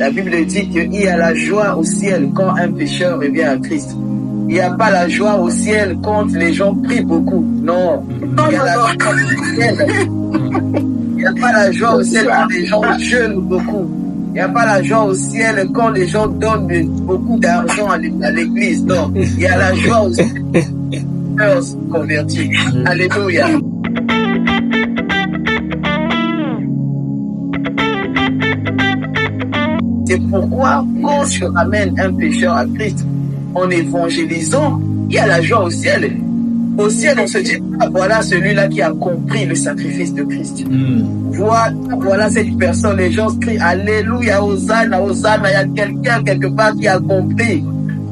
La Bible dit qu'il y a la joie au ciel quand un pécheur revient à Christ. Il n'y a pas la joie au ciel quand les gens prient beaucoup. Non. Il y a la joie au ciel. Il n'y a pas la joie au ciel quand les gens jeûnent beaucoup. Il n'y a pas la joie au ciel quand les gens donnent beaucoup d'argent à l'église. Non. Il y a la joie au ciel. Convertis. Alléluia. C'est pourquoi quand tu ramènes un pécheur à Christ en évangélisant, il y a la joie au ciel. Au ciel, on se dit, ah, voilà celui-là qui a compris le sacrifice de Christ. Voilà cette personne. Les gens crient Alléluia, Hosanna, Hosanna. Il y a quelqu'un quelque part qui a compris.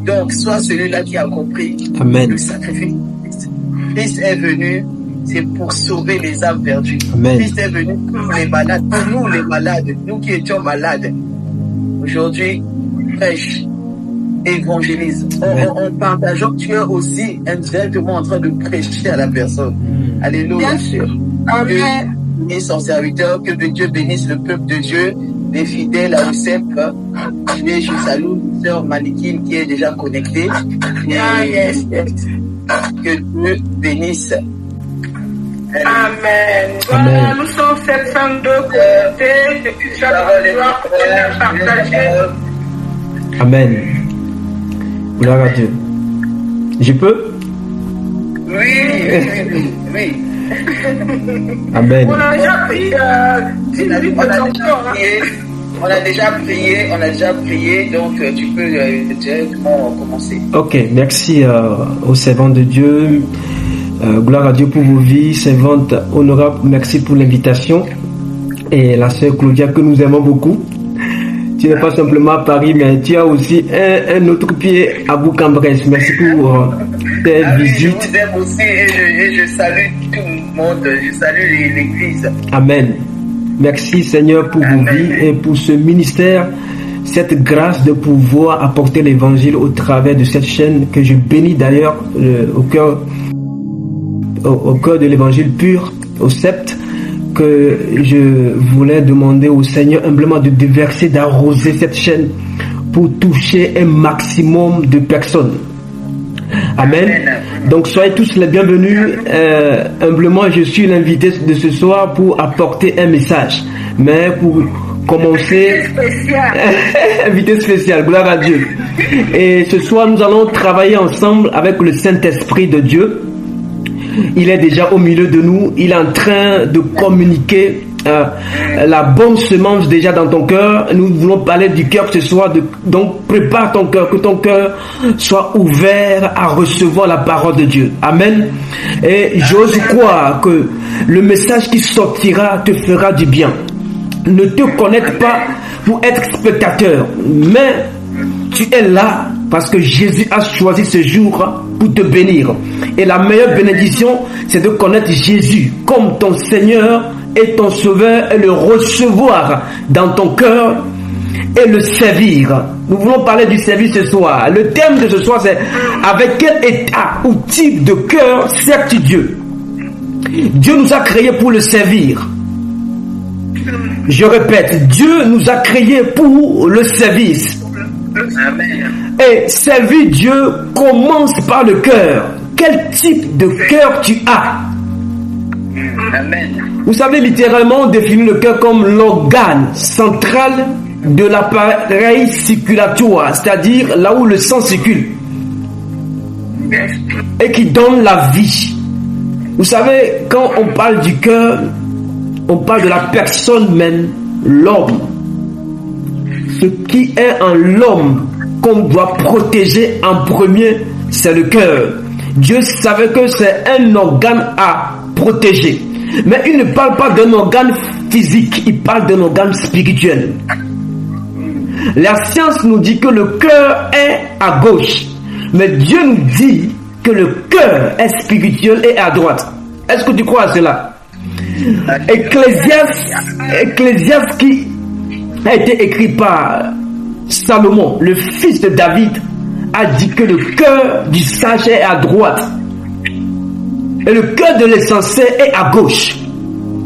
Donc, soit celui-là qui a compris le sacrifice de Christ. Christ est venu, c'est pour sauver les âmes perdues. Amen. Christ est venu pour les malades, pour nous les malades, nous qui étions malades. Aujourd'hui, prêche, évangélise. En partageant, tu es aussi indirectement en train de prêcher à la personne. Alléluia. Bien sûr. Amen. Et son serviteur, que Dieu bénisse le peuple de Dieu, les fidèles à Oussep. Je salue sœur Malikine qui est déjà connectée. Yes. Que Dieu bénisse. Amen. Voilà, nous sommes 702 connectés. Depuis chaque soir, on a partagé. Amen. Gloire à Dieu. Je peux? Oui. Amen. On a déjà pris 10 minutes encore. On a déjà prié, donc tu peux directement commencer. Ok, merci aux servantes de Dieu. Gloire à Dieu pour vos vies, servantes honorables. Merci pour l'invitation. Et la sœur Claudia, que nous aimons beaucoup. Tu n'es pas simplement à Paris, mais tu as aussi un autre pied à Bourg-en-Bresse. Merci pour tes visites. Je vous aime aussi et je salue tout le monde. Je salue l'Église. Amen. Merci Seigneur pour vos vies et pour ce ministère, cette grâce de pouvoir apporter l'évangile au travers de cette chaîne que je bénis d'ailleurs au cœur de l'évangile pur, au sept, que je voulais demander au Seigneur humblement de déverser, d'arroser cette chaîne pour toucher un maximum de personnes. Amen. Donc soyez tous les bienvenus. Humblement, je suis l'invité de ce soir pour apporter un message. Mais pour commencer, invité spécial, gloire à Dieu. Et ce soir, nous allons travailler ensemble avec le Saint-Esprit de Dieu. Il est déjà au milieu de nous. Il est en train de communiquer la bonne semence déjà dans ton cœur. Nous voulons parler du cœur ce soir. Donc prépare ton cœur, que ton cœur soit ouvert à recevoir la parole de Dieu. Amen. Et j'ose croire que le message qui sortira te fera du bien. Ne te connecte pas pour être spectateur, mais tu es là parce que Jésus a choisi ce jour pour te bénir. Et la meilleure bénédiction, c'est de connaître Jésus comme ton Seigneur et ton Sauveur et le recevoir dans ton cœur et le servir. Nous voulons parler du service ce soir. Le thème de ce soir, c'est avec quel état ou type de cœur sers-tu Dieu? Dieu nous a créés pour le servir. Je répète, Dieu nous a créés pour le service. Amen. Et servir Dieu commence par le cœur. Quel type de cœur tu as? Amen. Vous savez, littéralement, on définit le cœur comme l'organe central de l'appareil circulatoire, c'est-à-dire là où le sang circule et qui donne la vie. Vous savez, quand on parle du cœur, on parle de la personne même, l'homme. Ce qui est en l'homme qu'on doit protéger en premier, c'est le cœur. Dieu savait que c'est un organe à protéger. Mais il ne parle pas d'un organe physique, il parle d'un organe spirituel. La science nous dit que le cœur est à gauche, mais Dieu nous dit que le cœur est spirituel et à droite. Est-ce que tu crois à cela? Ecclésiaste qui a été écrit par Salomon, le fils de David, a dit que le cœur du sage est à droite et le cœur de l'insensé est à gauche.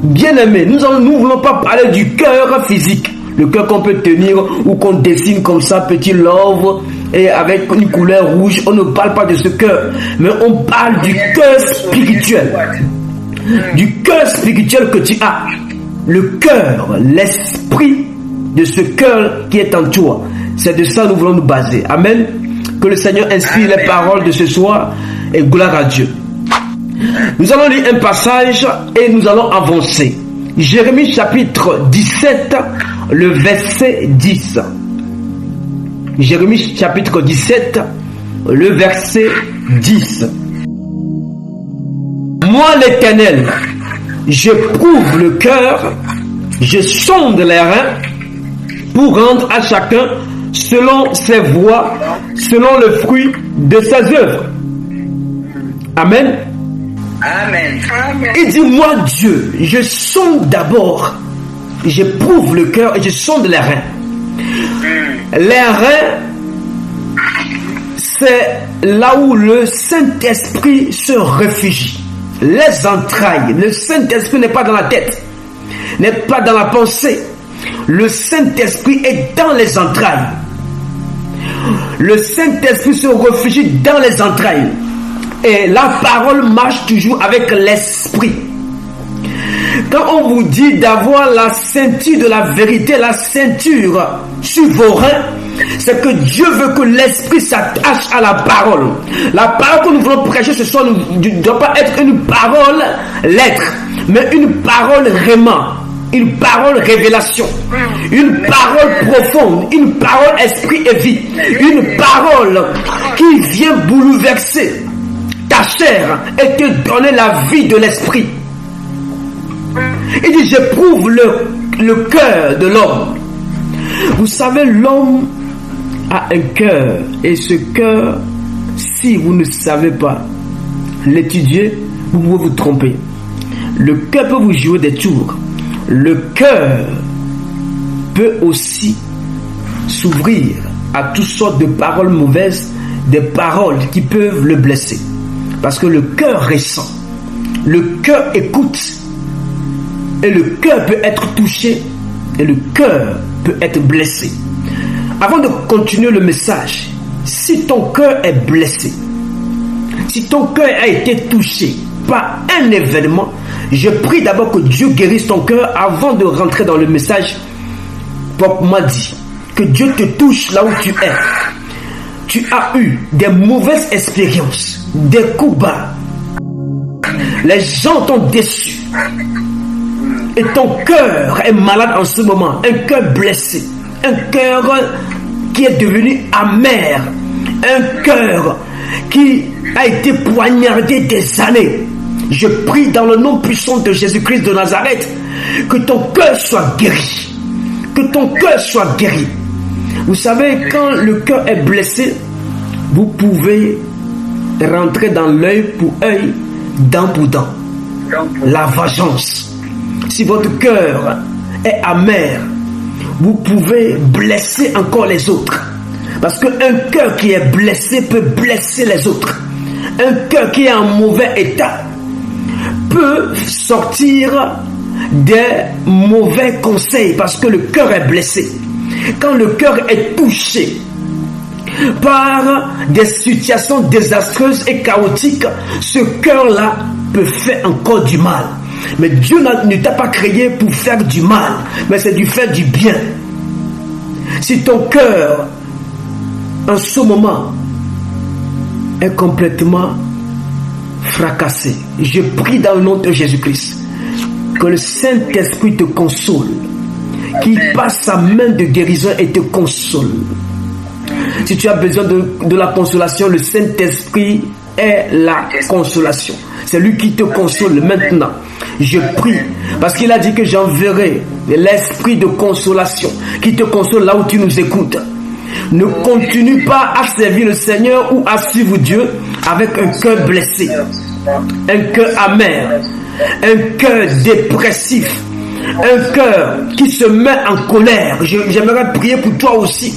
Bien aimé, nous ne voulons pas parler du cœur physique, Le cœur qu'on peut tenir ou qu'on dessine comme ça, petit love, et avec une couleur rouge. On ne parle pas de ce cœur, mais on parle du cœur spirituel. Du cœur spirituel que tu as. Le cœur, l'esprit de ce cœur qui est en toi. C'est de ça que nous voulons nous baser. Amen. Que le Seigneur inspire les paroles de ce soir et gloire à Dieu. Nous allons lire un passage et nous allons avancer. Jérémie chapitre 17, le verset 10. Jérémie chapitre 17, le verset 10. Moi l'Éternel, je prouve le cœur, je sonde les reins pour rendre à chacun selon ses voies, selon le fruit de ses œuvres. Amen. Amen. Il dit, moi Dieu, je sonde d'abord, je prouve le cœur et je sonde les reins. Les reins, c'est là où le Saint-Esprit se réfugie. Les entrailles. Le Saint-Esprit n'est pas dans la tête, n'est pas dans la pensée. Le Saint-Esprit est dans les entrailles. Le Saint-Esprit se réfugie dans les entrailles. Et la parole marche toujours avec l'esprit. Quand on vous dit d'avoir la ceinture de la vérité, la ceinture sur vos reins, c'est que Dieu veut que l'esprit s'attache à la parole. La parole que nous voulons prêcher ce soir ne doit pas être une parole lettre, mais une parole réma, une parole révélation, une parole profonde, une parole esprit et vie, une parole qui vient bouleverser ta chair et te donner la vie de l'esprit. Il dit, j'éprouve le cœur de l'homme. Vous savez, l'homme a un cœur, et ce cœur, si vous ne savez pas l'étudier, vous pouvez vous tromper. Le cœur peut vous jouer des tours. Le cœur peut aussi s'ouvrir à toutes sortes de paroles mauvaises, des paroles qui peuvent le blesser. Parce que le cœur ressent, le cœur écoute, et le cœur peut être touché, et le cœur peut être blessé. Avant de continuer le message, si ton cœur est blessé, si ton cœur a été touché par un événement, je prie d'abord que Dieu guérisse ton cœur avant de rentrer dans le message. Pop m'a dit que Dieu te touche là où tu es. Tu as eu des mauvaises expériences, des coups bas. Les gens t'ont déçu. Et ton cœur est malade en ce moment. Un cœur blessé. Un cœur qui est devenu amer. Un cœur qui a été poignardé des années. Je prie dans le nom puissant de Jésus-Christ de Nazareth que ton cœur soit guéri. Que ton cœur soit guéri. Vous savez, quand le cœur est blessé, vous pouvez rentrer dans l'œil pour œil, dent pour dent. La vengeance. Si votre cœur est amer, vous pouvez blesser encore les autres. Parce qu'un cœur qui est blessé peut blesser les autres. Un cœur qui est en mauvais état peut sortir des mauvais conseils parce que le cœur est blessé. Quand le cœur est touché par des situations désastreuses et chaotiques, ce cœur-là peut faire encore du mal. Mais Dieu ne t'a pas créé pour faire du mal, mais c'est du faire du bien. Si ton cœur, en ce moment, est complètement fracassé, je prie dans le nom de Jésus-Christ que le Saint-Esprit te console, qu'il passe sa main de guérison et te console. Si tu as besoin de la consolation, le Saint-Esprit est la consolation. C'est lui qui te console maintenant. Je prie, parce qu'il a dit que j'enverrai l'esprit de consolation qui te console là où tu nous écoutes. Ne continue pas à servir le Seigneur ou à suivre Dieu avec un cœur blessé, un cœur amer, un cœur dépressif, un cœur qui se met en colère. J'aimerais prier pour toi aussi.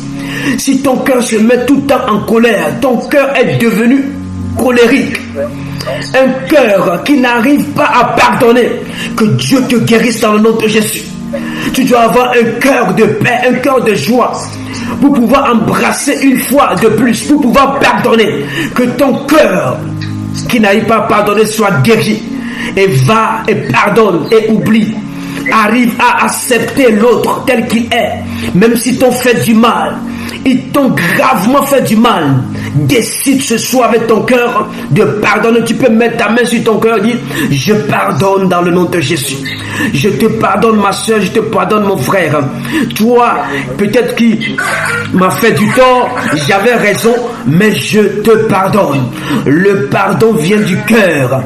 Si ton cœur se met tout le temps en colère, ton cœur est devenu colérique, un cœur qui n'arrive pas à pardonner, que Dieu te guérisse dans le nom de Jésus. Tu dois avoir un cœur de paix, un cœur de joie, pour pouvoir embrasser une fois de plus, pour pouvoir pardonner. Que ton cœur, qui n'arrive pas à pardonner, soit guéri. Et va et pardonne et oublie. Arrive à accepter l'autre tel qu'il est, même si t'ont fait du mal. Ils t'ont gravement fait du mal. Décide ce soir avec ton cœur de pardonner. Tu peux mettre ta main sur ton cœur et dire: je pardonne dans le nom de Jésus. Je te pardonne ma soeur, je te pardonne mon frère. Toi, peut-être qui m'a fait du tort, j'avais raison, mais je te pardonne. Le pardon vient du cœur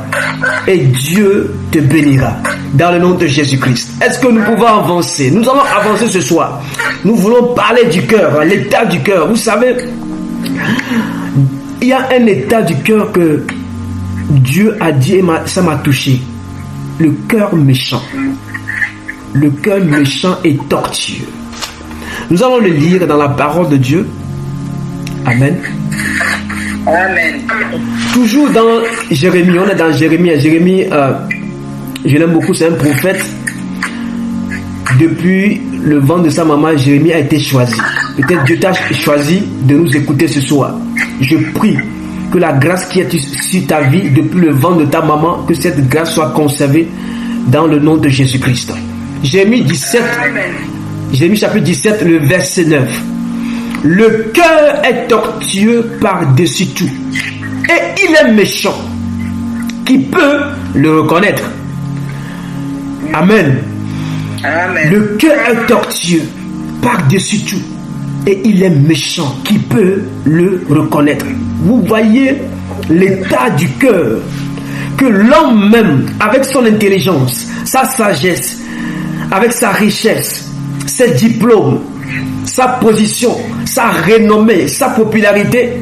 et Dieu te bénira. Dans le nom de Jésus-Christ. Est-ce que nous pouvons avancer? Nous allons avancer ce soir. Nous voulons parler du cœur, l'état du cœur. Vous savez, il y a un état du cœur que Dieu a dit et ça m'a touché. Le cœur méchant. Le cœur méchant et tortueux. Nous allons le lire dans la parole de Dieu. Amen. Amen. Toujours dans Jérémie, on est dans Jérémie. Jérémie, je l'aime beaucoup, c'est un prophète. Depuis le ventre de sa maman, Jérémie a été choisi. Peut-être Dieu t'a choisi de nous écouter ce soir. Je prie que la grâce qui est sur ta vie depuis le ventre de ta maman, que cette grâce soit conservée dans le nom de Jésus-Christ. Jérémie 17, Jérémie chapitre 17, le verset 9. Le cœur est tortueux par-dessus tout, et il est méchant. Qui peut le reconnaître? Amen. Amen. Le cœur est tortueux par-dessus tout, et il est méchant. Qui peut le reconnaître? Vous voyez l'état du cœur, que l'homme même, avec son intelligence, sa sagesse, avec sa richesse, ses diplômes, sa position, sa renommée, sa popularité,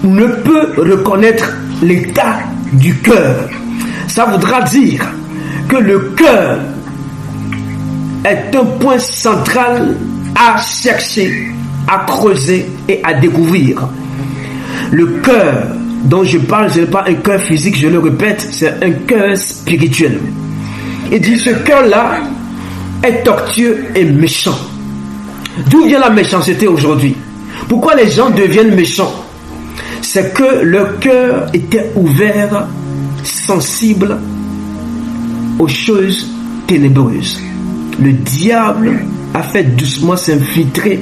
ne peut reconnaître l'état du cœur. Ça voudra dire que le cœur est un point central à chercher, à creuser et à découvrir. Le cœur dont je parle, ce n'est pas un cœur physique, je le répète, c'est un cœur spirituel. Il dit ce cœur-là est tortueux et méchant. D'où vient la méchanceté aujourd'hui? Pourquoi les gens deviennent méchants? C'est que leur cœur était ouvert, sensible aux choses ténébreuses. Le diable a fait doucement s'infiltrer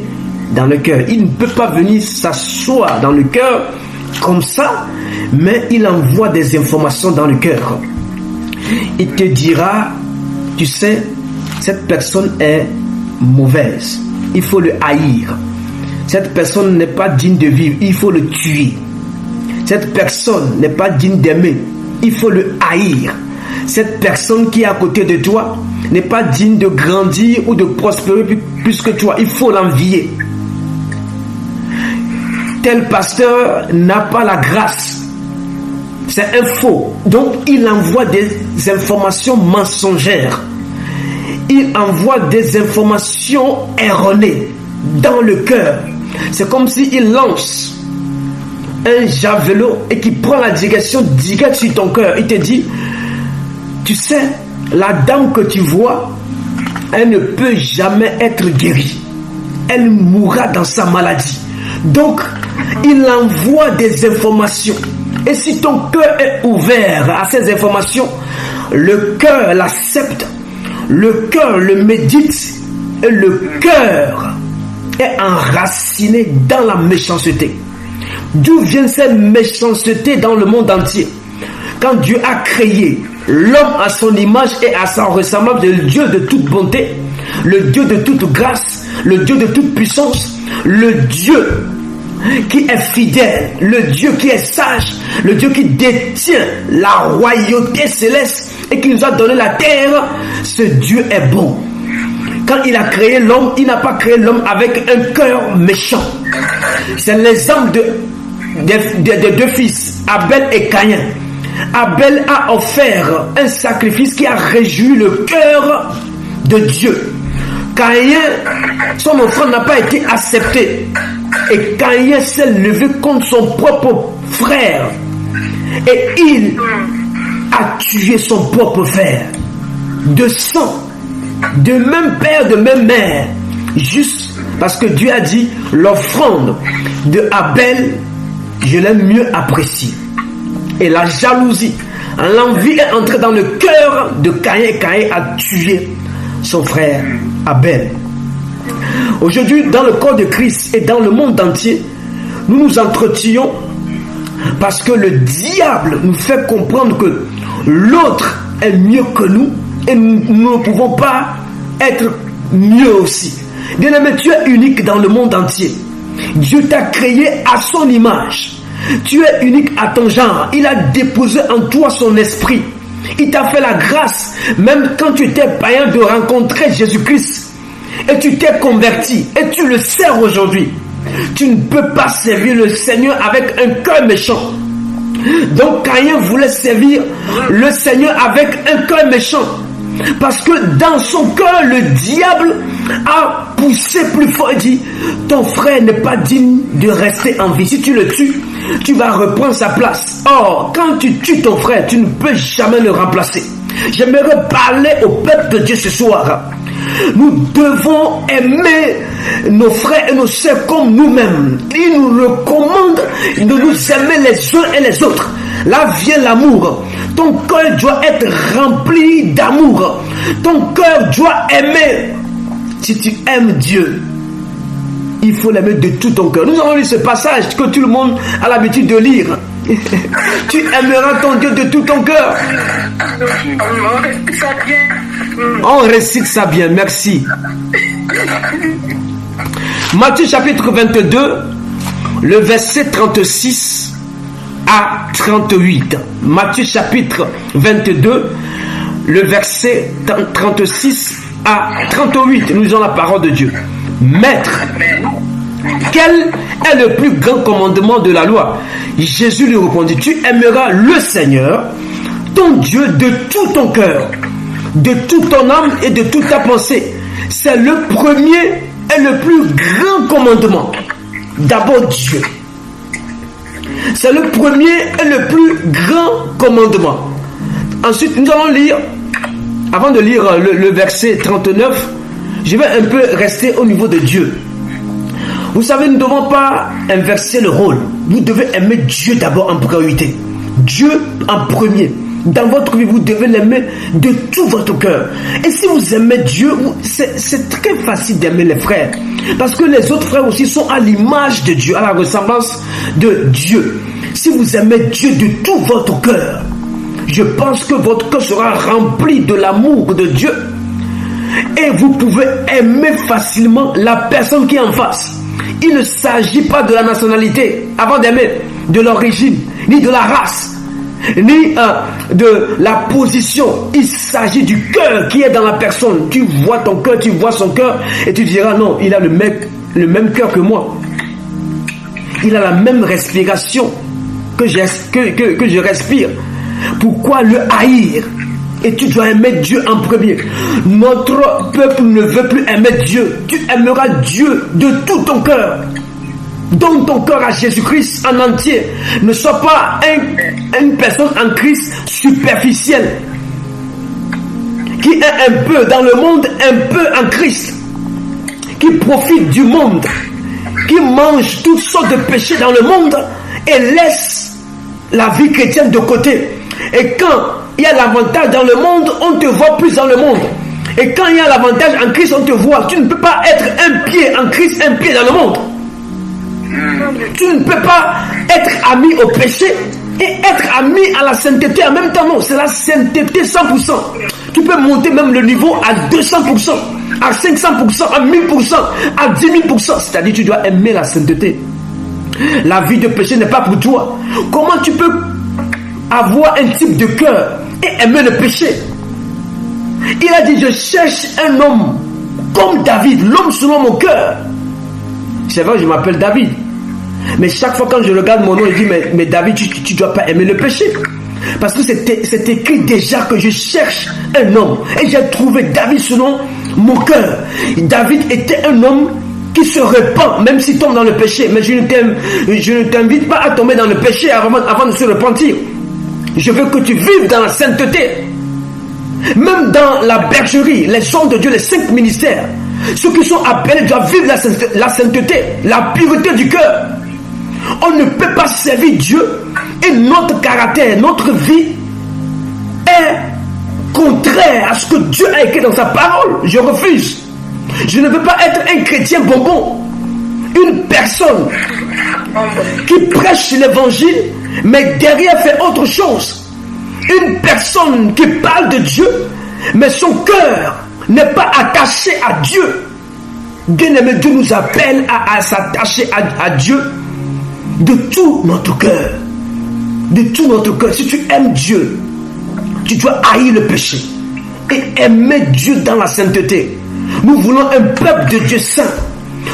dans le cœur. Il ne peut pas venir s'asseoir dans le cœur comme ça, mais il envoie des informations dans le cœur. Il te dira, tu sais, cette personne est mauvaise. Il faut le haïr. Cette personne n'est pas digne de vivre. Il faut le tuer. Cette personne n'est pas digne d'aimer. Il faut le haïr. Cette personne qui est à côté de toi n'est pas digne de grandir ou de prospérer plus que toi. Il faut l'envier. Tel pasteur n'a pas la grâce. C'est un faux. Donc il envoie des informations mensongères. Il envoie des informations erronées dans le cœur. C'est comme s'il lance un javelot et qui prend la direction directe sur ton cœur. Il te dit, tu sais, la dame que tu vois, elle ne peut jamais être guérie. Elle mourra dans sa maladie. Donc, il envoie des informations. Et si ton cœur est ouvert à ces informations, le cœur l'accepte, le cœur le médite, et le cœur est enraciné dans la méchanceté. D'où vient cette méchanceté dans le monde entier? Quand Dieu a créé l'homme à son image et à son ressemblance, le Dieu de toute bonté, le Dieu de toute grâce, le Dieu de toute puissance, le Dieu qui est fidèle, le Dieu qui est sage, le Dieu qui détient la royauté céleste et qui nous a donné la terre, ce Dieu est bon. Quand il a créé l'homme, il n'a pas créé l'homme avec un cœur méchant. C'est l'exemple de deux fils, Abel et Caïn. Abel a offert un sacrifice qui a réjoui le cœur de Dieu. Caïn, son offrande n'a pas été acceptée. Et Caïn s'est levé contre son propre frère. Et il a tué son propre frère. De sang de même père, de même mère. Juste parce que Dieu a dit, l'offrande de Abel, je l'ai mieux appréciée. Et la jalousie, l'envie est entrée dans le cœur de Caïn, et Caïn a tué son frère Abel. Aujourd'hui, dans le corps de Christ et dans le monde entier, nous nous entretenons parce que le diable nous fait comprendre que l'autre est mieux que nous et nous ne pouvons pas être mieux aussi. Bien-aimé, tu es unique dans le monde entier. Dieu t'a créé à son image. Tu es unique à ton genre. Il a déposé en toi son esprit. Il t'a fait la grâce, même quand tu étais païen, de rencontrer Jésus-Christ. Et tu t'es converti. Et tu le sers aujourd'hui. Tu ne peux pas servir le Seigneur avec un cœur méchant. Donc Caïn voulait servir le Seigneur avec un cœur méchant. Parce que dans son cœur, le diable a poussé plus fort et dit, ton frère n'est pas digne de rester en vie. Si tu le tues, tu vas reprendre sa place. Or, quand tu tues ton frère, tu ne peux jamais le remplacer. J'aimerais parler au peuple de Dieu ce soir. Nous devons aimer nos frères et nos sœurs comme nous-mêmes. Il nous recommande de nous aimer les uns et les autres. Là vient l'amour. Ton cœur doit être rempli d'amour. Ton cœur doit aimer. Si tu aimes Dieu, il faut l'aimer de tout ton cœur. Nous avons lu ce passage que tout le monde a l'habitude de lire. Tu aimeras ton Dieu de tout ton cœur. On récite ça bien, merci. Matthieu chapitre 22, le verset 36 à 38. Matthieu chapitre 22, le verset 36 à 38. Nous lisons la parole de Dieu. Maître, quel est le plus grand commandement de la loi? Jésus lui répondit, tu aimeras le Seigneur, ton Dieu, de tout ton cœur, de toute ton âme et de toute ta pensée. C'est le premier et le plus grand commandement. D'abord Dieu. C'est le premier et le plus grand commandement. Ensuite, nous allons lire, avant de lire le verset 39, je vais un peu rester au niveau de Dieu. Vous savez, nous ne devons pas inverser le rôle. Vous devez aimer Dieu d'abord en priorité. Dieu en premier. Dans votre vie, vous devez l'aimer de tout votre cœur. Et si vous aimez Dieu, c'est très facile d'aimer les frères. Parce que les autres frères aussi sont à l'image de Dieu, à la ressemblance de Dieu. Si vous aimez Dieu de tout votre cœur, je pense que votre cœur sera rempli de l'amour de Dieu. Et vous pouvez aimer facilement la personne qui est en face. Il ne s'agit pas de la nationalité avant d'aimer, de l'origine, ni de la race, ni de la position. Il s'agit du cœur qui est dans la personne. Tu vois ton cœur, tu vois son cœur et tu diras non, il a le même cœur que moi. Il a la même respiration que je respire. Pourquoi le haïr? Et tu dois aimer Dieu en premier. Notre peuple ne veut plus aimer Dieu. Tu aimeras Dieu de tout ton cœur. Donne ton cœur à Jésus-Christ en entier. Ne sois pas une personne en Christ superficielle, qui est un peu dans le monde, un peu en Christ, qui profite du monde, qui mange toutes sortes de péchés dans le monde et laisse la vie chrétienne de côté. Et quand il y a l'avantage dans le monde, on te voit plus dans le monde. Et quand il y a l'avantage en Christ, on te voit. Tu ne peux pas être un pied en Christ, un pied dans le monde. Tu ne peux pas être ami au péché et être ami à la sainteté en même temps. Non, c'est la sainteté 100%. Tu peux monter même le niveau à 200%, à 500%, à 1000%, à 10 000%. C'est-à-dire tu dois aimer la sainteté. La vie de péché n'est pas pour toi. Comment tu peux avoir un type de cœur et aimer le péché? Il a dit, je cherche un homme comme David, l'homme selon mon cœur. C'est vrai, je m'appelle David. Mais chaque fois quand je regarde mon nom, je dis, mais David, tu ne dois pas aimer le péché. Parce que c'est écrit déjà que je cherche un homme. Et j'ai trouvé David selon mon cœur. David était un homme qui se repent, même s'il tombe dans le péché. Mais je ne t'invite pas à tomber dans le péché avant de se repentir. Je veux que tu vives dans la sainteté. Même dans la bergerie, les hommes de Dieu, les 5 ministères, ceux qui sont appelés doivent vivre la sainteté, la pureté du cœur. On ne peut pas servir Dieu et notre caractère, notre vie est contraire à ce que Dieu a écrit dans sa parole. Je refuse. Je ne veux pas être un chrétien bonbon. Une personne qui prêche l'évangile, mais derrière fait autre chose. Une personne qui parle de Dieu, mais son cœur n'est pas attaché à Dieu. Bien-aimé, Dieu nous appelle à s'attacher à Dieu de tout notre cœur. De tout notre cœur. Si tu aimes Dieu, tu dois haïr le péché et aimer Dieu dans la sainteté. Nous voulons un peuple de Dieu saint.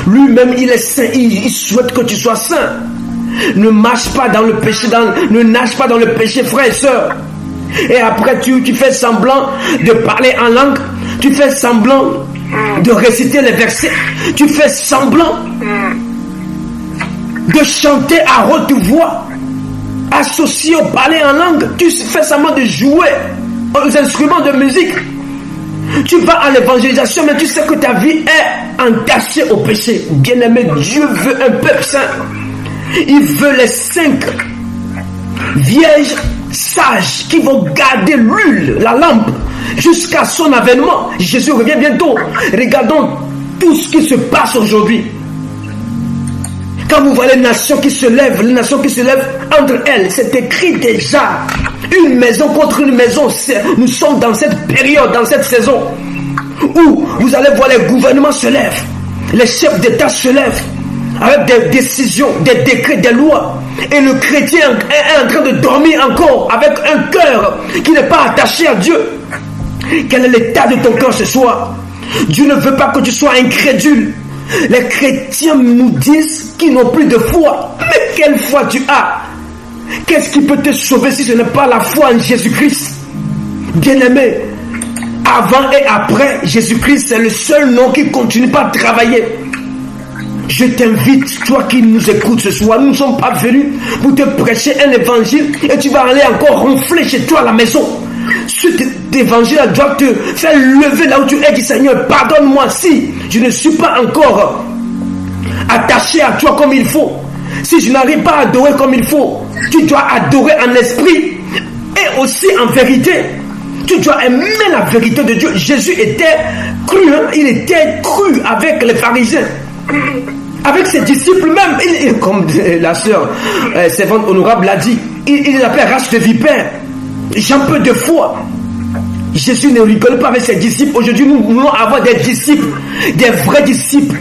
Lui-même, il est saint. Il souhaite que tu sois saint. Ne marche pas dans le péché, ne nage pas dans le péché, frère et soeur. Et après, tu fais semblant de parler en langue. Tu fais semblant de réciter les versets. Tu fais semblant de chanter à haute voix, associé au parler en langue. Tu fais semblant de jouer aux instruments de musique. Tu vas à l'évangélisation, mais tu sais que ta vie est entachée au péché. Bien-aimé, Dieu veut un peuple saint. Il veut les 5 vierges sages qui vont garder l'huile, la lampe, jusqu'à son avènement. Jésus revient bientôt. Regardons tout ce qui se passe aujourd'hui. Quand vous voyez les nations qui se lèvent, entre elles, c'est écrit déjà. Une maison contre une maison. Nous sommes dans cette période, dans cette saison, où vous allez voir les gouvernements se lèvent, les chefs d'État se lèvent, avec des décisions, des décrets, des lois. Et le chrétien est en train de dormir encore, avec un cœur qui n'est pas attaché à Dieu. Quel est l'état de ton cœur ce soir? Dieu ne veut pas que tu sois incrédule. Les chrétiens nous disent qu'ils n'ont plus de foi. Mais quelle foi tu as? Qu'est-ce qui peut te sauver si ce n'est pas la foi en Jésus-Christ? Bien-aimé, avant et après Jésus-Christ, c'est le seul nom qui ne continue pas à travailler. Je t'invite, toi qui nous écoutes ce soir, nous ne sommes pas venus pour te prêcher un évangile et tu vas aller encore ronfler chez toi à la maison. Cet évangile doit te faire lever là où tu es, dit Seigneur, pardonne-moi si je ne suis pas encore attaché à toi comme il faut. Si je n'arrive pas à adorer comme il faut, tu dois adorer en esprit et aussi en vérité. Tu dois aimer la vérité de Dieu. Jésus était cru, il était cru avec les pharisiens, avec ses disciples même. Comme la sœur servante honorable l'a dit, il les appelle race de vipères. J'ai un peu de foi. Jésus ne rigole pas avec ses disciples. Aujourd'hui, nous voulons avoir des disciples, des vrais disciples,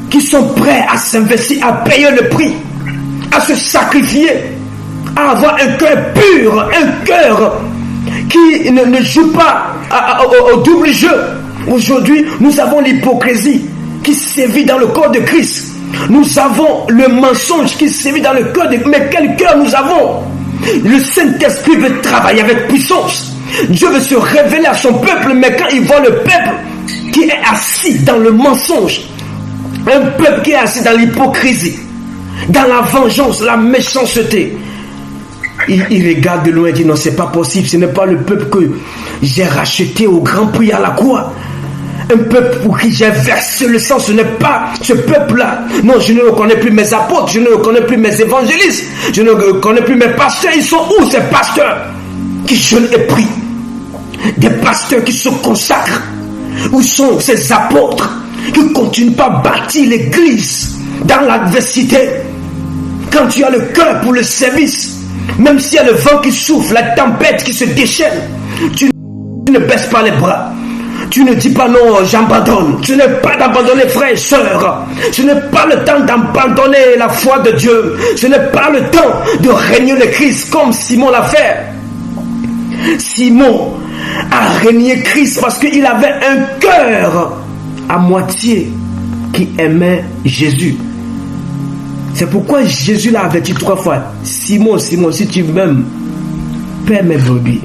qui sont prêts à s'investir, à payer le prix, à se sacrifier, à avoir un cœur pur, un cœur qui ne joue pas au double jeu. Aujourd'hui, nous avons l'hypocrisie qui sévit dans le corps de Christ. Nous avons le mensonge qui sévit dans le cœur de Christ. Mais quel cœur nous avons? Le Saint-Esprit veut travailler avec puissance. Dieu veut se révéler à son peuple, mais quand il voit le peuple qui est assis dans le mensonge, un peuple qui est assis dans l'hypocrisie, dans la vengeance, la méchanceté, il regarde de loin et dit non, c'est pas possible, ce n'est pas le peuple que j'ai racheté au grand prix à la croix. Un peuple pour qui j'ai versé le sang, ce n'est pas ce peuple-là. Non, je ne reconnais plus mes apôtres, je ne reconnais plus mes évangélistes, je ne reconnais plus mes pasteurs. Ils sont où ces pasteurs qui jeûnent et prient? Des pasteurs qui se consacrent. Où sont ces apôtres qui ne continuent pas à bâtir l'église dans l'adversité? Quand tu as le cœur pour le service, même s'il y a le vent qui souffle, la tempête qui se déchaîne, tu ne baisses pas les bras. Tu ne dis pas non, j'abandonne. Ce n'est pas d'abandonner, frères et sœurs. Ce n'est pas le temps d'abandonner la foi de Dieu. Ce n'est pas le temps de régner le Christ comme Simon l'a fait. Simon a régné Christ parce qu'il avait un cœur à moitié qui aimait Jésus. C'est pourquoi Jésus l'a averti 3 fois. Simon, Simon, si tu m'aimes, paie mes brebis.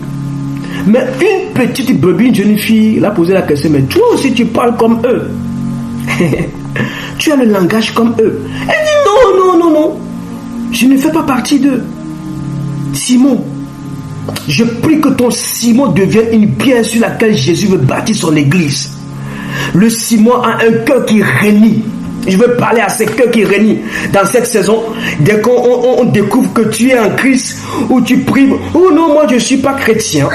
Mais une petite brebis, une jeune fille, l'a posé la question, mais toi aussi tu parles comme eux. Tu as le langage comme eux. Elle dit non, non, non, non. Je ne fais pas partie d'eux. Simon, Je prie que ton ciment devienne une pierre sur laquelle Jésus veut bâtir son église. Le ciment a un cœur qui renie. Je veux parler à ces cœurs qui renient dans cette saison. Dès qu'on découvre que tu es en Christ, ou tu pries, oh non, moi je ne suis pas chrétien.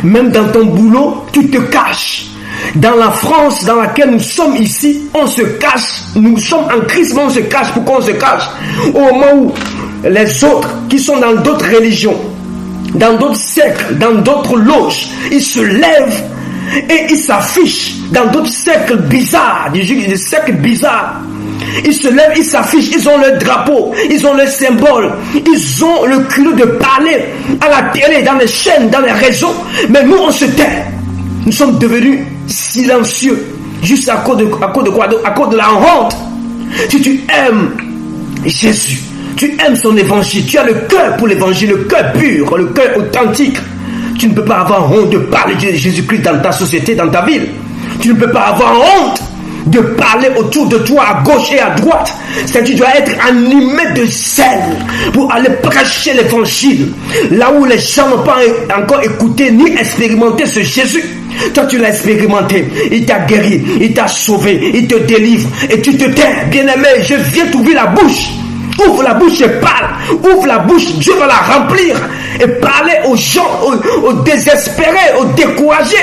Même dans ton boulot, tu te caches. Dans la France dans laquelle nous sommes ici, on se cache. Nous sommes en Christ, mais on se cache. Pourquoi on se cache? Au moment où les autres qui sont dans d'autres religions, dans d'autres cercles, dans d'autres loges, ils se lèvent et ils s'affichent dans d'autres cercles bizarres, des cercles bizarres. Ils se lèvent, ils s'affichent, ils ont leur drapeau, ils ont leur symbole, ils ont le culot de parler à la télé, dans les chaînes, dans les réseaux. Mais nous, on se tait. Nous sommes devenus silencieux, juste à cause de quoi? À cause de la honte. Si tu aimes Jésus, tu aimes son évangile, tu as le cœur pour l'évangile, le cœur pur, le cœur authentique. Tu ne peux pas avoir honte de parler de Jésus-Christ dans ta société, dans ta ville. Tu ne peux pas avoir honte de parler autour de toi, à gauche et à droite. C'est-à-dire que tu dois être animé de zèle pour aller prêcher l'évangile. Là où les gens n'ont pas encore écouté ni expérimenté ce Jésus. Toi, tu l'as expérimenté. Il t'a guéri, il t'a sauvé, il te délivre. Et tu te tais. Bien-aimé, je viens t'ouvrir la bouche. Ouvre la bouche et parle. Ouvre la bouche, Dieu va la remplir. Et parler aux gens, aux désespérés, aux découragés.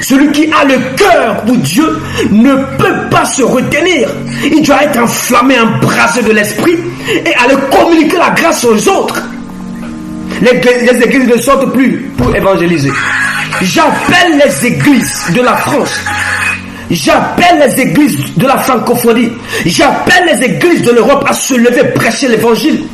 Celui qui a le cœur pour Dieu ne peut pas se retenir. Il doit être enflammé, embrasé de l'esprit et aller communiquer la grâce aux autres. Les églises ne sortent plus pour évangéliser. J'appelle les églises de la France. J'appelle les églises de la francophonie. J'appelle les églises de l'Europe à se lever, prêcher l'évangile.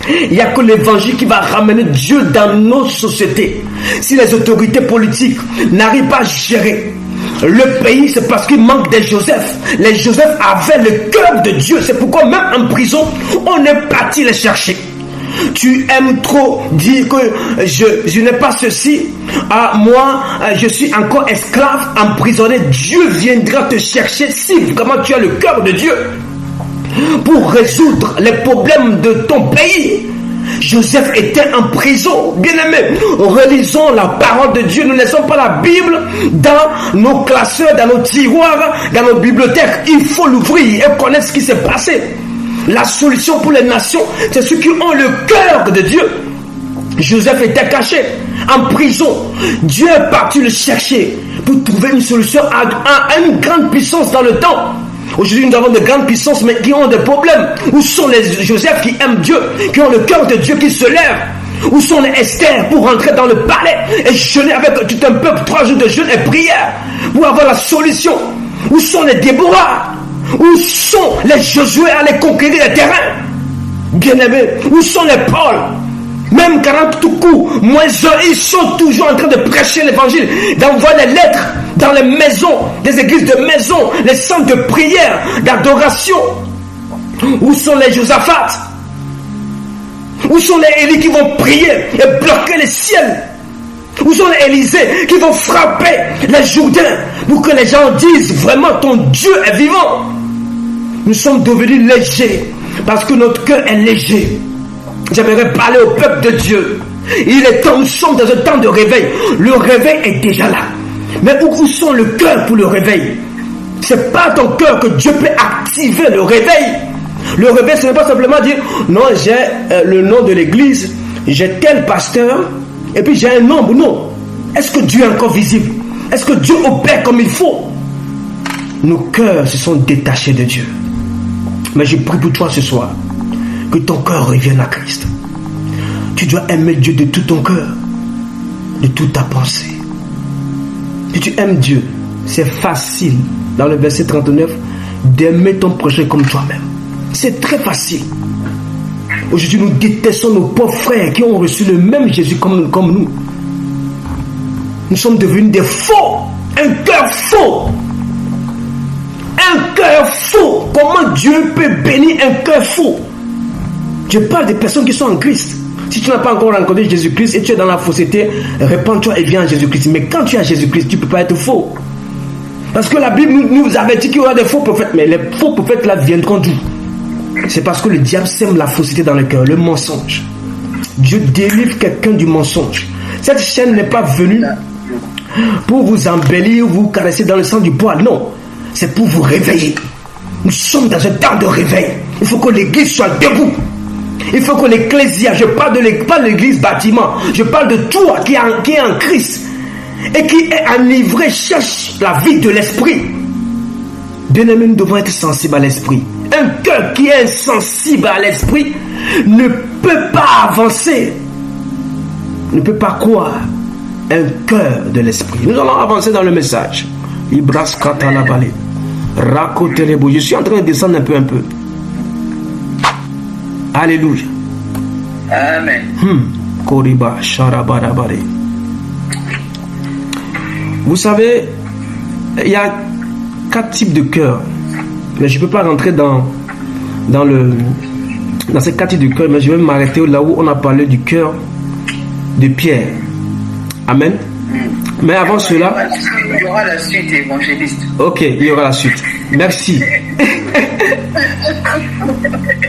Il n'y a que l'évangile qui va ramener Dieu dans nos sociétés. Si les autorités politiques n'arrivent pas à gérer le pays, c'est parce qu'il manque des Joseph. Les Joseph avaient le cœur de Dieu. C'est pourquoi même en prison, on est parti les chercher. Tu aimes trop dire que je n'ai pas ceci. Moi, je suis encore esclave, emprisonné. Dieu viendra te chercher si vraiment tu as le cœur de Dieu pour résoudre les problèmes de ton pays. Joseph était en prison. Bien-aimés, relisons la parole de Dieu. Nous ne laissons pas la Bible dans nos classeurs, dans nos tiroirs, dans nos bibliothèques. Il faut l'ouvrir et connaître ce qui s'est passé. La solution pour les nations, c'est ceux qui ont le cœur de Dieu. Joseph était caché en prison. Dieu est parti le chercher pour trouver une solution à une grande puissance dans le temps. Aujourd'hui, nous avons de grandes puissances, mais qui ont des problèmes. Où sont les Joseph qui aiment Dieu, qui ont le cœur de Dieu, qui se lèvent? Où sont les Esther pour rentrer dans le palais et jeûner avec tout un peuple, 3 jours de jeûne et prière pour avoir la solution? Où sont les Déborah? Où sont les Josué à aller conquérir les terrains? Bien-aimés, où sont les Paul? Même 40 tout coups, moins eux, ils sont toujours en train de prêcher l'évangile, d'envoyer les lettres dans les maisons, des églises de maisons, les centres de prière, d'adoration. Où sont les Josaphat? Où sont les Élie qui vont prier et bloquer les ciels? Où sont les Élysée qui vont frapper les Jourdains pour que les gens disent vraiment ton Dieu est vivant? Nous sommes devenus légers parce que notre cœur est léger. J'aimerais parler au peuple de Dieu. Il est temps, nous sommes dans un temps de réveil. Le réveil est déjà là. Mais où sont le cœur pour le réveil? C'est pas ton cœur que Dieu peut activer le réveil. Le réveil, ce n'est pas simplement dire non, j'ai le nom de l'église, j'ai tel pasteur, et puis j'ai un nombre. Non. Est-ce que Dieu est encore visible? Est-ce que Dieu opère comme il faut? Nos cœurs se sont détachés de Dieu. Mais je prie pour toi ce soir, que ton cœur revienne à Christ. Tu dois aimer Dieu de tout ton cœur, de toute ta pensée. Si tu aimes Dieu, c'est facile, dans le verset 39, d'aimer ton prochain comme toi-même. C'est très facile. Aujourd'hui, nous détestons nos pauvres frères qui ont reçu le même Jésus comme nous. Nous sommes devenus des faux, un cœur faux. Un cœur faux. Comment Dieu peut bénir un cœur faux? Je parle des personnes qui sont en Christ. Si tu n'as pas encore rencontré Jésus-Christ et tu es dans la fausseté, répands-toi et viens à Jésus-Christ. Mais quand tu es à Jésus-Christ, tu ne peux pas être faux. Parce que la Bible nous avait dit qu'il y aura des faux prophètes. Mais les faux prophètes là viendront d'où? C'est parce que le diable sème la fausseté dans le cœur, le mensonge. Dieu délivre quelqu'un du mensonge. Cette chaîne n'est pas venue pour vous embellir, vous caresser dans le sang du poil. Non, c'est pour vous réveiller. Nous sommes dans un temps de réveil. Il faut que l'église soit debout. Il faut que l'ecclésia, je parle de l'église bâtiment, je parle de toi qui est en Christ et qui est enivré, cherche la vie de l'esprit. Bien-aimés, nous devons être sensibles à l'esprit. Un cœur qui est insensible à l'esprit ne peut pas avancer, ne peut pas croire. Un cœur de l'esprit. Nous allons avancer dans le message. Ibras Katalabale. Rakotelebo. Je suis en train de descendre un peu. Alléluia. Amen. Koriba Sharabarabare. Vous savez, il y a 4 types de cœurs. Mais je ne peux pas rentrer dans ces 4 types de cœurs, mais je vais m'arrêter là où on a parlé du cœur de Pierre. Amen. Mais avant cela, il y aura la suite, évangéliste. Ok, il y aura la suite. Merci.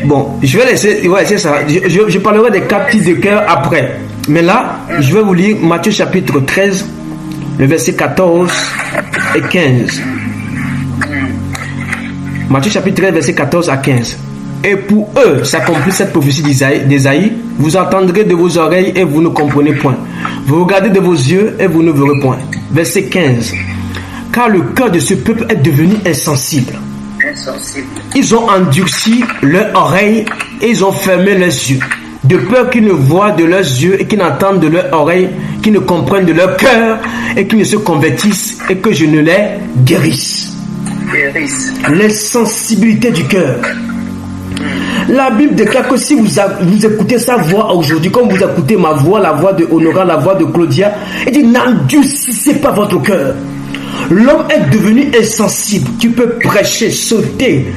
Bon, je vais laisser ça. Je parlerai des 4 types de cœur après. Mais là, je vais vous lire Matthieu chapitre 13, le verset 14 et 15. Matthieu chapitre 13, verset 14 à 15. Et pour eux s'accomplit cette prophétie d'Ésaïe. Vous entendrez de vos oreilles et vous ne comprenez point. Vous regardez de vos yeux et vous ne verrez point. Verset 15. Car le cœur de ce peuple est devenu insensible. Ils ont endurci leurs oreilles et ils ont fermé leurs yeux. De peur qu'ils ne voient de leurs yeux et qu'ils n'entendent de leurs oreilles, qu'ils ne comprennent de leur cœur et qu'ils ne se convertissent et que je ne les guérisse. L'insensibilité du cœur. La Bible déclare que si vous écoutez sa voix aujourd'hui, comme vous écoutez ma voix, la voix de Honora, la voix de Claudia, il dit n'endurcissez pas votre cœur. L'homme est devenu insensible. Tu peux prêcher, sauter,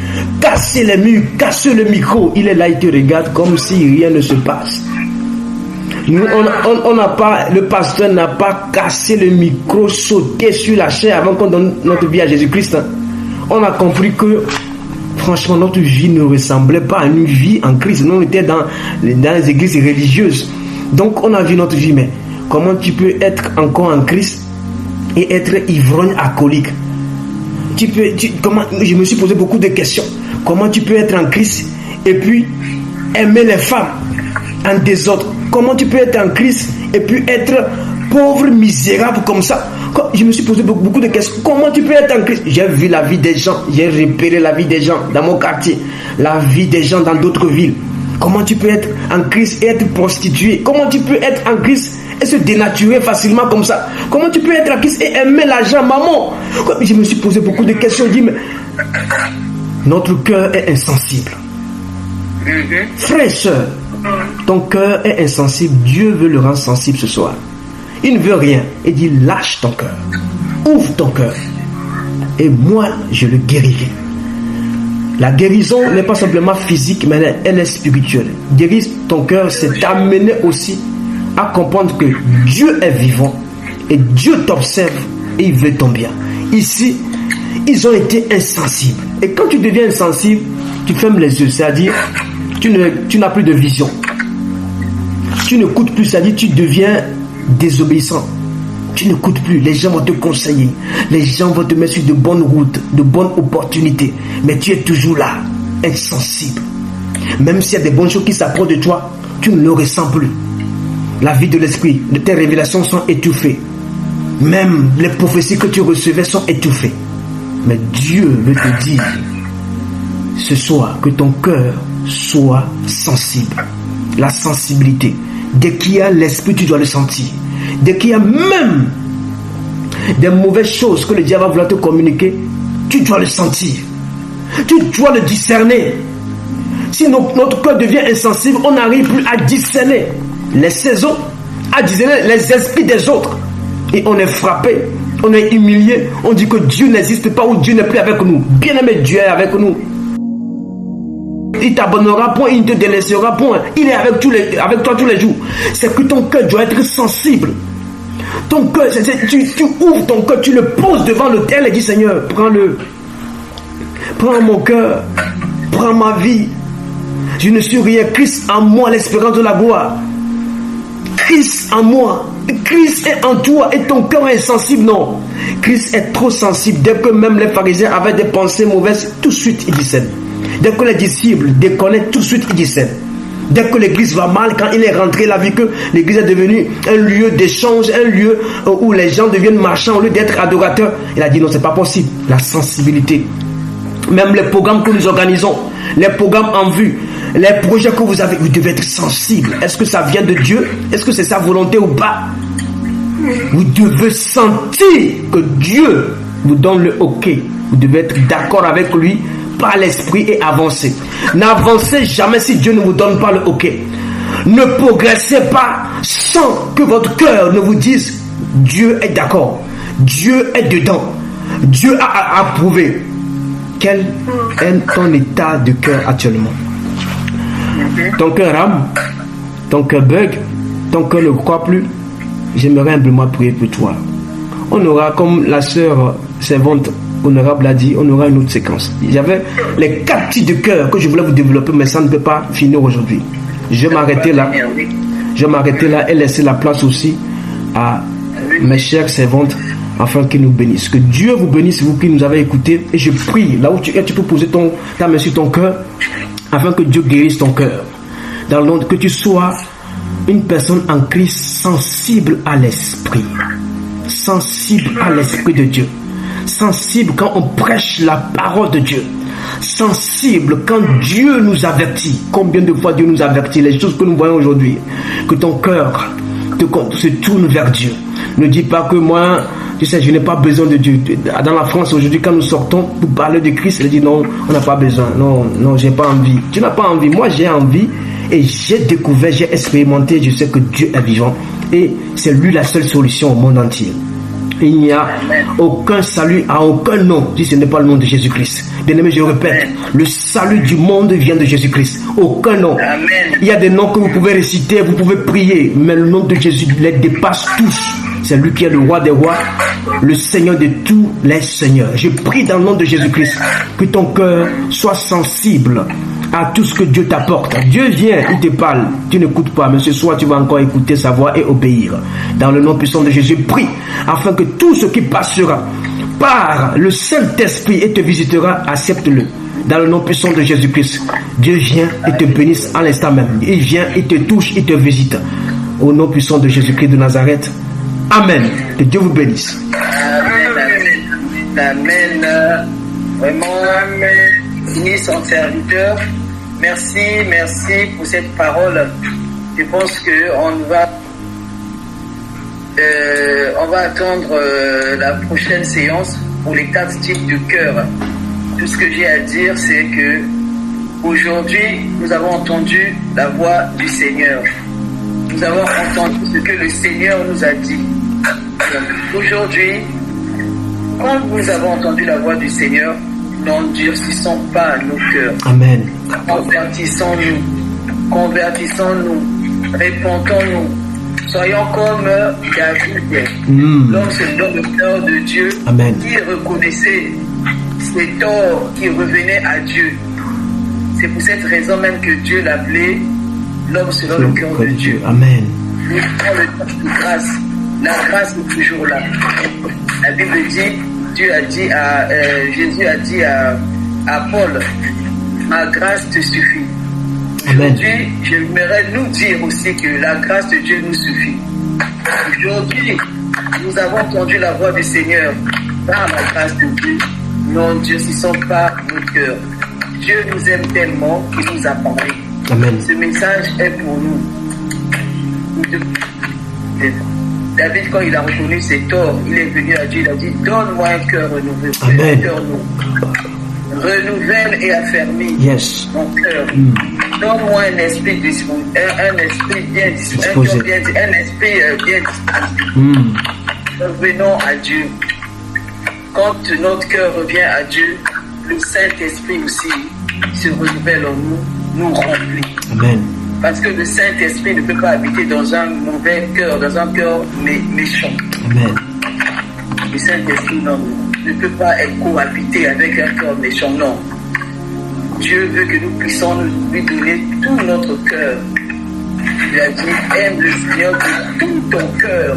casser les murs, casser le micro. Il est là, il te regarde comme si rien ne se passe. Nous, on n'a pas, le pasteur n'a pas cassé le micro, sauté sur la chair avant qu'on donne notre vie à Jésus-Christ. On a compris que franchement, notre vie ne ressemblait pas à une vie en Christ. Nous, on était dans les églises religieuses. Donc, on a vu notre vie. Mais comment tu peux être encore en Christ et être ivrogne alcoolique? Je me suis posé beaucoup de questions. Comment tu peux être en Christ et puis aimer les femmes en désordre? Comment tu peux être en Christ et puis être pauvre, misérable comme ça? Je me suis posé beaucoup de questions. Comment tu peux être en Christ? J'ai vu la vie des gens. J'ai repéré la vie des gens dans mon quartier. La vie des gens dans d'autres villes. Comment tu peux être en Christ et être prostitué? Comment tu peux être en Christ et se dénaturer facilement comme ça? Comment tu peux être en Christ et aimer l'argent, maman? Je me suis posé beaucoup de questions. Je dis, mais notre cœur est insensible. Frère et soeur, ton cœur est insensible. Dieu veut le rendre sensible ce soir. Il ne veut rien. Il dit lâche ton cœur. Ouvre ton cœur. Et moi, je le guérirai. La guérison n'est pas simplement physique, mais elle est spirituelle. Guérir ton cœur, c'est t'amener aussi à comprendre que Dieu est vivant et Dieu t'observe et il veut ton bien. Ici, ils ont été insensibles. Et quand tu deviens insensible, tu fermes les yeux, c'est-à-dire tu n'as plus de vision. Tu n'écoutes plus, c'est-à-dire tu deviens désobéissant. Tu n'écoutes plus, les gens vont te conseiller, les gens vont te mettre sur de bonnes routes, de bonnes opportunités, mais tu es toujours là, insensible. Même s'il y a des bonnes choses qui s'approchent de toi, tu ne le ressens plus. La vie de l'esprit, de tes révélations sont étouffées. Même les prophéties que tu recevais sont étouffées. Mais Dieu veut te dire ce soir que ton cœur soit sensible. La sensibilité. Dès qu'il y a l'esprit, tu dois le sentir. Dès qu'il y a même des mauvaises choses que le diable va vouloir te communiquer, tu dois le sentir. Tu dois le discerner. Si notre cœur devient insensible, on n'arrive plus à discerner les saisons, à discerner les esprits des autres. Et on est frappé, on est humilié, on dit que Dieu n'existe pas ou Dieu n'est plus avec nous. Bien aimé, Dieu est avec nous. Il t'abandonnera point, il ne te délaissera point. Il est avec toi tous les jours. C'est que ton cœur doit être sensible. Ton cœur, tu ouvres ton cœur, tu le poses devant l'autel et dis Seigneur, prends-le. Prends mon cœur, prends ma vie. Je ne suis rien, Christ en moi, l'espérance de la gloire. Christ en moi, Christ est en toi et ton cœur est sensible. Non, Christ est trop sensible. Dès que même les pharisiens avaient des pensées mauvaises, tout de suite ils discernent. Dès que les disciples déconnaissent, tout de suite ils discernent. Dès que l'église va mal, quand il est rentré, il a vu que l'église est devenue un lieu d'échange, un lieu où les gens deviennent marchands au lieu d'être adorateurs. Il a dit non, c'est pas possible. La sensibilité. Même les programmes que nous organisons, les programmes en vue, les projets que vous avez, vous devez être sensible. Est-ce que ça vient de Dieu? Est-ce que c'est sa volonté ou pas? Vous devez sentir que Dieu vous donne le OK. Vous devez être d'accord avec lui par l'esprit et avancer. N'avancez jamais si Dieu ne vous donne pas le OK. Ne progressez pas sans que votre cœur ne vous dise Dieu est d'accord, Dieu est dedans, Dieu a approuvé. Quel est ton état de cœur actuellement? Ton cœur rame, ton cœur bug, ton cœur ne croit plus. J'aimerais humblement prier pour toi. On aura, comme la sœur servante honorable a dit, on aura une autre séquence. J'avais les 4 types de cœur que je voulais vous développer, mais ça ne peut pas finir aujourd'hui. Je vais m'arrêter là. Je vais m'arrêter là et laisser la place aussi à mes chères servantes afin qu'ils nous bénissent. Que Dieu vous bénisse, vous qui nous avez écoutés. Et je prie, là où tu es, tu peux poser ta main sur ton cœur afin que Dieu guérisse ton cœur. Dans le monde, que tu sois une personne en Christ sensible à l'esprit. Sensible à l'esprit de Dieu. Sensible quand on prêche la parole de Dieu. Sensible quand Dieu nous avertit. Combien de fois Dieu nous avertit les choses que nous voyons aujourd'hui. Que ton cœur se tourne vers Dieu. Ne dis pas que moi, tu sais, je n'ai pas besoin de Dieu. Dans la France aujourd'hui, quand nous sortons pour parler de Christ, elle dit non, on n'a pas besoin. Non, j'ai pas envie. Tu n'as pas envie. Moi, j'ai envie et j'ai découvert, j'ai expérimenté. Je sais que Dieu est vivant et c'est lui la seule solution au monde entier. Il n'y a aucun salut à aucun nom si ce n'est pas le nom de Jésus-Christ. Bien-aimé, je répète, le salut du monde vient de Jésus-Christ. Aucun nom. Il y a des noms que vous pouvez réciter, vous pouvez prier, mais le nom de Jésus les dépasse tous. C'est lui qui est le roi des rois, le Seigneur de tous les seigneurs. Je prie dans le nom de Jésus-Christ que ton cœur soit sensible à tout ce que Dieu t'apporte. Dieu vient, il te parle, tu n'écoutes pas, mais ce soir tu vas encore écouter sa voix et obéir. Dans le nom puissant de Jésus, prie afin que tout ce qui passera par le Saint-Esprit et te visitera, accepte-le. Dans le nom puissant de Jésus-Christ, Dieu vient et te bénisse à l'instant même. Il vient, il te touche, il te visite. Au nom puissant de Jésus-Christ de Nazareth. Amen. Que Dieu vous bénisse. Amen. Vraiment, bénis son serviteur. Merci pour cette parole. Je pense qu'on va attendre la prochaine séance pour les 4 types de cœur. Tout ce que j'ai à dire, c'est que aujourd'hui, nous avons entendu la voix du Seigneur. Nous avons entendu ce que le Seigneur nous a dit. Aujourd'hui, quand nous avons entendu la voix du Seigneur, n'endurcissons pas nos cœurs. Amen. Convertissons-nous, répondons-nous. Soyons comme David, l'homme selon le cœur de Dieu. Amen. Qui reconnaissait ses torts, qui revenait à Dieu. C'est pour cette raison même que Dieu l'appelait l'homme selon le cœur de Dieu. Amen. Nous prenons le temps de grâce. La grâce est toujours là. La Bible dit, Jésus a dit à Paul, ma grâce te suffit. Aujourd'hui, j'aimerais nous dire aussi que la grâce de Dieu nous suffit. Aujourd'hui, nous avons entendu la voix du Seigneur par la grâce de Dieu. N'endurcissons pas nos cœurs. Dieu nous aime tellement qu'il nous a parlé. Amen. Ce message est pour nous. David, quand il a reconnu ses torts, il est venu à Dieu, il a dit, donne-moi un cœur renouvelé. Amen. Renouvelle et affermis mon cœur. Donne-moi un esprit bien disposé. Revenons à Dieu. Quand notre cœur revient à Dieu, le Saint-Esprit aussi se renouvelle en nous, nous remplit. Amen. Parce que le Saint-Esprit ne peut pas habiter dans un mauvais cœur, dans un cœur méchant. Amen. Le Saint-Esprit ne peut pas être cohabité avec un cœur méchant, non. Dieu veut que nous puissions lui donner tout notre cœur. Il a dit, aime le Seigneur de tout ton cœur,